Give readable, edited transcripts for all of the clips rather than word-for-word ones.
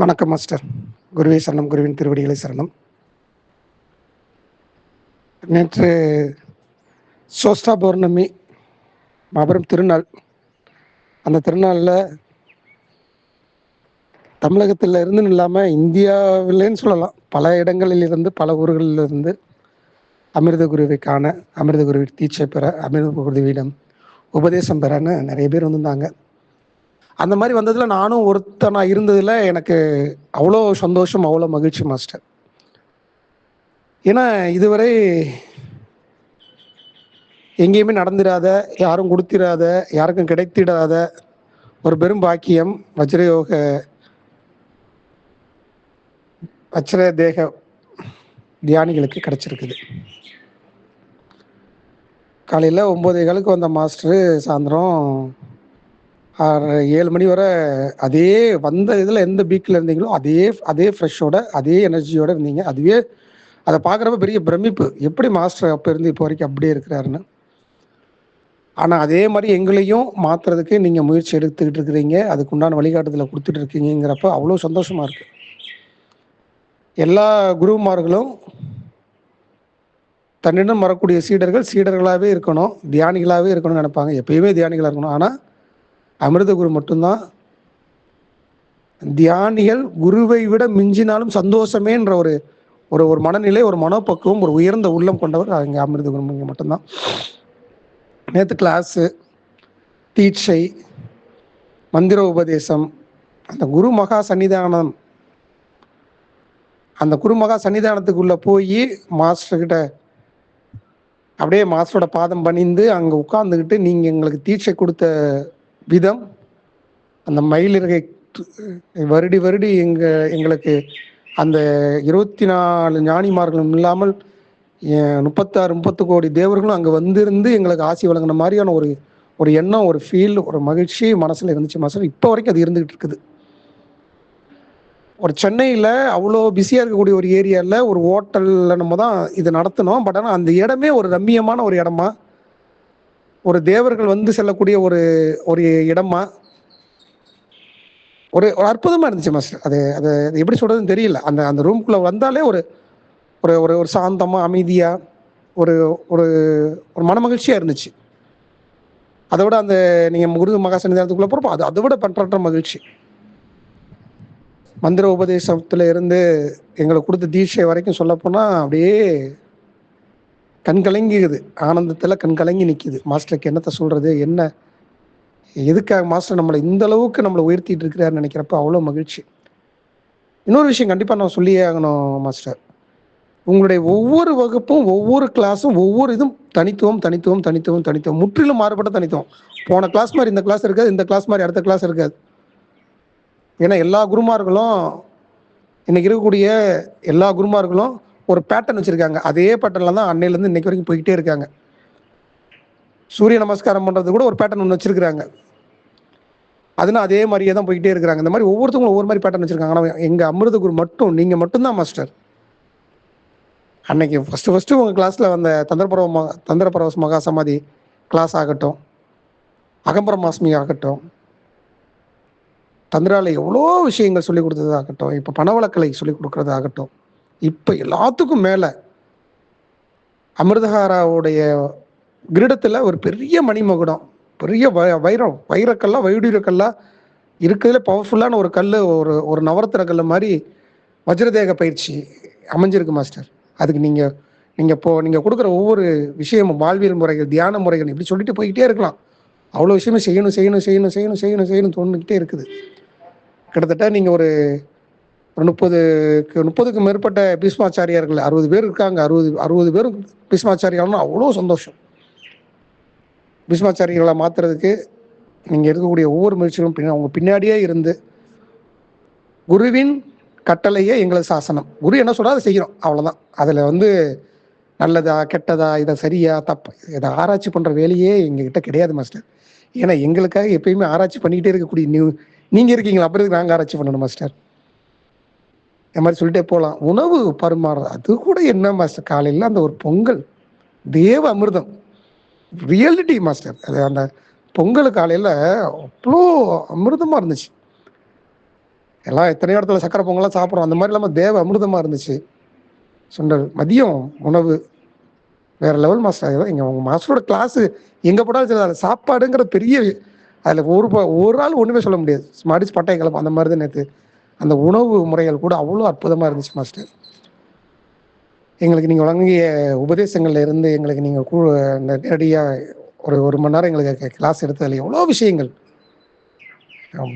வணக்கம் மாஸ்டர். குருவே சரணம், குருவின் திருவடிகளை சரணம். நேற்று சோஸ்தா பௌர்ணமி மாபெரும் திருநாள். அந்த திருநாளில் தமிழகத்தில் இருந்து இல்லாமல் இந்தியாவிலேன்னு சொல்லலாம், பல இடங்களில் இருந்து, பல ஊர்களில் இருந்து அமிர்த குருவை காண, அமிர்த குருவி தீட்சை பெற, அமிர்த குருவியிடம் உபதேசம் பெறன்னு நிறைய பேர் வந்திருந்தாங்க. அந்த மாதிரி வந்ததில் நானும் ஒருத்தனாக இருந்ததில் எனக்கு அவ்வளோ சந்தோஷம், அவ்வளோ மகிழ்ச்சி மாஸ்டர். ஏன்னா இதுவரை எங்கேயுமே நடந்துடாத, யாரும் கொடுத்திடாத, யாருக்கும் கிடைத்திடாத ஒரு பெரும் பாக்கியம் வஜ்ரயோக வஜ்ர தேக தியானிகளுக்கு கிடைச்சிருக்குது. காலையில் 9:15 வந்த மாஸ்டரு சாயந்தரம் 7 மணி வரை அதே வந்த இதில் எந்த பீக்கில் இருந்தீங்களோ அதே ஃப்ரெஷ்ஷோட, அதே எனர்ஜியோடு இருந்தீங்க. அதுவே அதை பார்க்குறப்ப பெரிய பிரமிப்பு, எப்படி மாஸ்டர் அப்போ இருந்து இப்போ வரைக்கும் அப்படியே இருக்கிறாருன்னு. ஆனால் அதே மாதிரி எங்களையும் மாற்றுறதுக்கு நீங்கள் முயற்சி எடுத்துக்கிட்டு இருக்கிறீங்க, அதுக்கு உண்டான வழிகாட்டுதலை கொடுத்துட்டு இருக்கீங்கிறப்ப அவ்வளோ சந்தோஷமாக இருக்குது. எல்லா குருமார்களும் தன்னிடம் வரக்கூடிய சீடர்களாகவே இருக்கணும், தியானிகளாகவே இருக்கணும்னு நினைப்பாங்க, எப்பயுமே தியானிகளாக இருக்கணும். ஆனால் அமிர்த குரு மட்டும்தான் தியானிகள் குருவை விட மிஞ்சினாலும் சந்தோஷமேன்ற ஒரு ஒரு ஒரு மனநிலை, ஒரு மனப்பக்குவம், ஒரு உயர்ந்த உள்ளம் கொண்டவர் அங்கே அமிர்த குரு மட்டும்தான். நேற்று கிளாஸு, தீட்சை, மந்திர உபதேசம், அந்த குரு மகா சன்னிதானம், அந்த குரு மகா சன்னிதானத்துக்குள்ளே போய் மாஸ்டர்கிட்ட அப்படியே மாஸ்டரோட பாதம் பணிந்து அங்கே உட்கார்ந்துக்கிட்டு நீங்கள் எங்களுக்கு தீட்சை கொடுத்த விதம், அந்த மயிலிறகை வருடி எங்களுக்கு அந்த 24 ஞானிமார்களும் இல்லாமல் 30 கோடி தேவர்களும் அங்கே வந்திருந்து எங்களுக்கு ஆசி வழங்கின மாதிரியான ஒரு எண்ணம், ஒரு ஃபீல், ஒரு மகிழ்ச்சி மனசில் இருந்துச்சு மாஸ்டர். இப்போ வரைக்கும் அது இருந்துகிட்டு இருக்குது. ஒரு சென்னையில் அவ்வளோ பிஸியாக இருக்கக்கூடிய ஒரு ஏரியாவில் ஒரு ஹோட்டலில் நம்ம தான் இதை நடத்தினோம். பட் ஆனால் அந்த இடமே ஒரு ரம்மியமான ஒரு இடமா, ஒரு தேவர்கள் வந்து செல்லக்கூடிய ஒரு ஒரு இடமா, ஒரு அற்புதமாக இருந்துச்சு மாஸ்டர். அது அது எப்படி சொல்கிறதுன்னு தெரியல. அந்த ரூம்குள்ளே வந்தாலே ஒரு ஒரு ஒரு சாந்தமாக, அமைதியாக, ஒரு ஒரு ஒரு மனமகிழ்ச்சியாக இருந்துச்சு. அதை விட அந்த நீங்கள் குரு மகா சன்னிதானத்துக்குள்ளே போகிறப்போ அதை விட பண்ற மகிழ்ச்சி. மந்திர உபதேசத்தில் இருந்து எங்களுக்கு கொடுத்த தீட்சை வரைக்கும் சொல்லப்போனால் அப்படியே கண்கலங்கிக்குது, ஆனந்தத்தில் கண்கலங்கி நிற்கிது. மாஸ்டருக்கு என்னத்தை சொல்கிறது, என்ன எதுக்காக மாஸ்டர் நம்மளை இந்த அளவுக்கு நம்மளை உயர்த்திட்டு இருக்கிறாருன்னு நினைக்கிறப்ப அவ்வளோ மகிழ்ச்சி. இன்னொரு விஷயம் கண்டிப்பாக நான் சொல்லியே ஆகணும் மாஸ்டர். உங்களுடைய ஒவ்வொரு வகுப்பும், ஒவ்வொரு கிளாஸும், ஒவ்வொரு இதுவும் தனித்துவம், முற்றிலும் மாறுபட்ட தனித்துவம். போன கிளாஸ் மாதிரி இந்த கிளாஸ் இருக்காது, இந்த கிளாஸ் மாதிரி அடுத்த கிளாஸ் இருக்காது. ஏன்னா எல்லா குருமார்களும், இன்னைக்கு இருக்கக்கூடிய எல்லா குருமார்களும் ஒரு பேட்டர்ன் வச்சுருக்காங்க. அதே பேட்டர்னில் தான் அன்னையிலேருந்து இன்னைக்கு வரைக்கும் போய்கிட்டே இருக்காங்க. சூரிய நமஸ்காரம் பண்ணுறது கூட ஒரு பேட்டர்ன் ஒன்று வச்சுருக்கிறாங்க. அதுனா அதே மாதிரியே தான் போய்கிட்டே இருக்கிறாங்க. இந்த மாதிரி ஒவ்வொருத்தவங்களும் ஒவ்வொரு மாதிரி பேட்டர்ன் வச்சுருக்காங்க. ஆனால் எங்கள் அமிர்த குரு மட்டும், நீங்கள் மட்டும்தான் மாஸ்டர். அன்னைக்கு ஃபஸ்ட்டு உங்கள் கிளாஸில் வந்த தந்திரபரவஸ் மகா சமாதி கிளாஸ் ஆகட்டும், அகம்பரமாஸ்மி ஆகட்டும், தந்திராவில் எவ்வளோ விஷயங்கள் சொல்லிக் கொடுத்ததாகட்டும், இப்போ பணவளக்கலை சொல்லிக் கொடுக்குறதாகட்டும், இப்போ எல்லாத்துக்கும் மேலே அமிர்தகாராவுடைய கிரீடத்தில் ஒரு பெரிய மணிமகுடம், பெரிய வைரக்கல்லாம், வைடூரியக்கல்லாம் இருக்கிறதுல பவர்ஃபுல்லான ஒரு கல், ஒரு நவரத்தின கல் மாதிரி வஜ்ரதேக பயிற்சி அமைஞ்சிருக்கு மாஸ்டர். அதுக்கு நீங்கள் கொடுக்குற ஒவ்வொரு விஷயமும், வாழ்வியல் முறைகள், தியான முறைகள், இப்படி சொல்லிட்டு போய்கிட்டே இருக்கலாம். அவ்வளோ விஷயமே செய்யணும் தோணுக்கிட்டே இருக்குது. கிட்டத்தட்ட நீங்கள் ஒரு 30க்கும் மேற்பட்ட பீஷ்மாச்சாரியார்கள், 60 பேர் இருக்காங்க. 60 பேரும் பீஷ்மாச்சாரியால்னா அவ்வளோ சந்தோஷம். பீஷ்மாச்சாரிகளை மாற்றுறதுக்கு நீங்கள் இருக்கக்கூடிய ஒவ்வொரு முயற்சிகளும் அவங்க பின்னாடியே இருந்து குருவின் கட்டளையே எங்களுக்கு சாசனம். குரு என்ன சொல்கிறா அதை செய்கிறோம், அவ்வளோதான். அதில் நல்லதா கெட்டதா, இதை சரியா தப்பு, இதை ஆராய்ச்சி பண்ணுற வேலையே எங்ககிட்ட கிடையாது மாஸ்டர். ஏன்னா எங்களுக்காக எப்பயுமே ஆராய்ச்சி பண்ணிக்கிட்டே இருக்கக்கூடிய நீங்கள் இருக்கீங்களா, அப்புறம் நாங்கள் ஆராய்ச்சி பண்ணணும் மாஸ்டர். இந்த மாதிரி சொல்லிட்டே போகலாம். உணவு பரிமாறுறது அது கூட என்ன மாஸ்டர், காலையில் அந்த ஒரு பொங்கல் தேவ அமிர்தம், ரியாலிட்டி மாஸ்டர். அது அந்த பொங்கல் காலையில் அவ்வளோ அமிர்தமாக இருந்துச்சு. எல்லாம் எத்தனையோ இடத்துல சக்கரை பொங்கலாம் சாப்பிட்றோம். அந்த மாதிரி இல்லாமல் தேவ அமிர்தமாக இருந்துச்சு சுண்டல். மதியம் உணவு வேற லெவல் மாஸ்டர். ஏதோ இங்கே உங்கள் மாஸ்டரோட கிளாஸு எங்கே போட்டாலும் சரி, அதில் சாப்பாடுங்கிற பெரிய அதில் ஒரு ஆள் ஒன்றுமே சொல்ல முடியாது. ஸ்மார்டிஸ் பட்டை கிளப்பு அந்த மாதிரி தான் நேற்று அந்த உணவு முறைகள் கூட அவ்வளோ அற்புதமாக இருந்துச்சு மாஸ்டர். எங்களுக்கு நீங்கள் வழங்கிய உபதேசங்கள்ல இருந்து எங்களுக்கு நீங்கள் இந்த நேரடியாக ஒரு மணி நேரம் எங்களுக்கு கிளாஸ் எடுத்ததில் எவ்வளோ விஷயங்கள்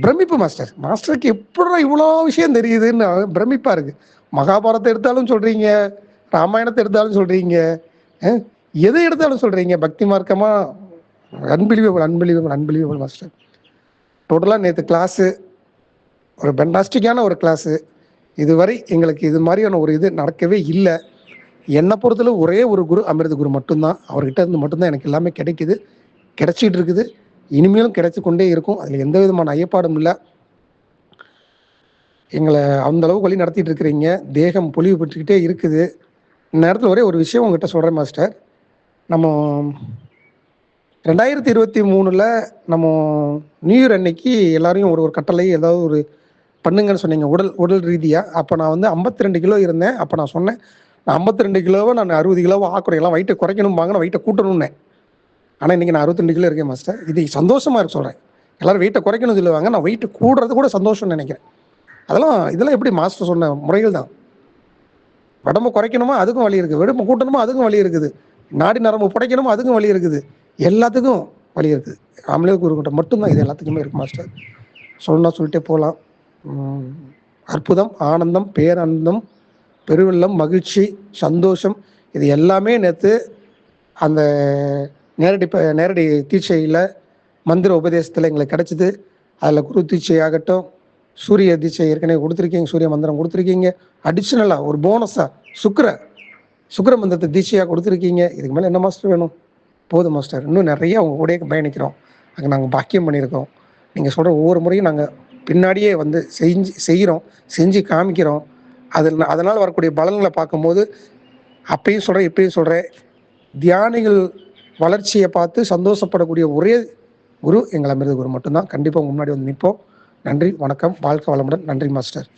பிரமிப்பு மாஸ்டர். மாஸ்டருக்கு எப்படி இவ்வளோ விஷயம் தெரியுதுன்னு பிரமிப்பாக இருக்குது. மகாபாரதத்தை எடுத்தாலும் சொல்கிறீங்க, ராமாயணத்தை எடுத்தாலும் சொல்கிறீங்க, எதை எடுத்தாலும் சொல்கிறீங்க. பக்தி மார்க்கமாக அன்பிலிவபிள் அன்பிலிவபிள் அன்பிலிவபிள் மாஸ்டர். டோட்டலாக நேற்று கிளாஸு ஒரு பெண்டாஸ்டிக்கான ஒரு கிளாஸு. இதுவரை எங்களுக்கு இது மாதிரியான ஒரு இது நடக்கவே இல்லை. என்னை பொறுத்தளவு ஒரே ஒரு குரு அமிர்த குரு மட்டும்தான். அவர்கிட்ட இருந்து மட்டும்தான் எனக்கு எல்லாமே கிடைக்குது, கிடைச்சிட்டு இருக்குது, இனிமேலும் கிடைச்சி கொண்டே இருக்கும். அதில் எந்த விதமான ஐயப்பாடும் இல்லை. எங்களை அந்த அளவுக்கு வழி நடத்திட்டு இருக்கிறீங்க. தேகம் பொலிவு பெற்றுக்கிட்டே இருக்குது. நேரத்தில் ஒரே ஒரு விஷயம் உங்ககிட்ட சொல்கிறேன் மாஸ்டர். நம்ம 2023 நம்ம நியூ இயர் அன்னைக்கு எல்லாரையும் ஒரு கட்டளை ஏதாவது ஒரு பண்ணுங்கன்னு சொன்னீங்க உடல் ரீதியாக. அப்போ நான் வந்து 52 கிலோ இருந்தேன். அப்போ நான் சொன்னேன், நான் 52 கிலோவை நான் 60 கிலோவை ஆக்குறேன், எல்லாம் வெயிட்டை குறைக்கணும்பாங்க, நான் வெயிட்டை கூட்டணும்னே. ஆனால் இன்றைக்கி நான் 62 கிலோ இருக்கேன் மாஸ்டர். இது சந்தோஷமாக இருக்கு சொல்கிறேன். எல்லோரும் வெயிட்டை குறைக்கணும்னு சொல்லுவாங்க, நான் வெயிட்டு கூடுறது கூட சந்தோஷம்னு நினைக்கிறேன். இதெல்லாம் எப்படி மாஸ்டர் சொன்ன முறைகள் தான். உடம்பு குறைக்கணுமா அதுக்கும் வழி இருக்குது, வெடுப்பு கூட்டணுமா அதுக்கும் வழி இருக்குது, நாடி நரம்பு புடைக்கணுமா அதுக்கும் வழி இருக்குது, எல்லாத்துக்கும் வழி இருக்குது. ஆம்பளை குருக்கிட்ட மட்டும்தான் இது எல்லாத்துக்குமே இருக்குது மாஸ்டர். சொல்லிட்டே போகலாம். அற்புதம், ஆனந்தம், பேரானந்தம், பெருவெள்ளம், மகிழ்ச்சி, சந்தோஷம், இது எல்லாமே நேற்று அந்த நேரடி தீட்சையில் மந்திர உபதேசத்தில் எங்களுக்கு கிடைச்சிது. அதில் குரு தீட்சை ஆகட்டும், சூரிய தீட்சை ஏற்கனவே கொடுத்துருக்கீங்க, சூரிய மந்திரம் கொடுத்துருக்கீங்க, அடிஷ்னலாக ஒரு போனஸாக சுக்கர மந்திரத்தை தீட்சையாக கொடுத்துருக்கீங்க. இதுக்கு மேலே என்ன மாஸ்டர் வேணும்? போதும் மாஸ்டர். இன்னும் நிறைய அவங்க கூட பயணிக்கிறோம். அங்கே நாங்கள் பாக்கியம் பண்ணியிருக்கோம். நீங்கள் சொல்கிற ஒவ்வொரு முறையும் நாங்கள் பின்னாடியே வந்து செஞ்சு காமிக்கிறோம். அதனால் வரக்கூடிய பலன்களை பார்க்கும்போது அப்பயும் சொல்கிறேன் இப்பயும் சொல்கிறேன், தியானிகள் வளர்ச்சியை பார்த்து சந்தோஷப்படக்கூடிய ஒரே குரு எங்கள் அமிர்த குரு மட்டும்தான். கண்டிப்பாக உங்கள் முன்னாடி வந்து நிற்போம். நன்றி, வணக்கம், வாழ்க்கை வளமுடன். நன்றி மாஸ்டர்.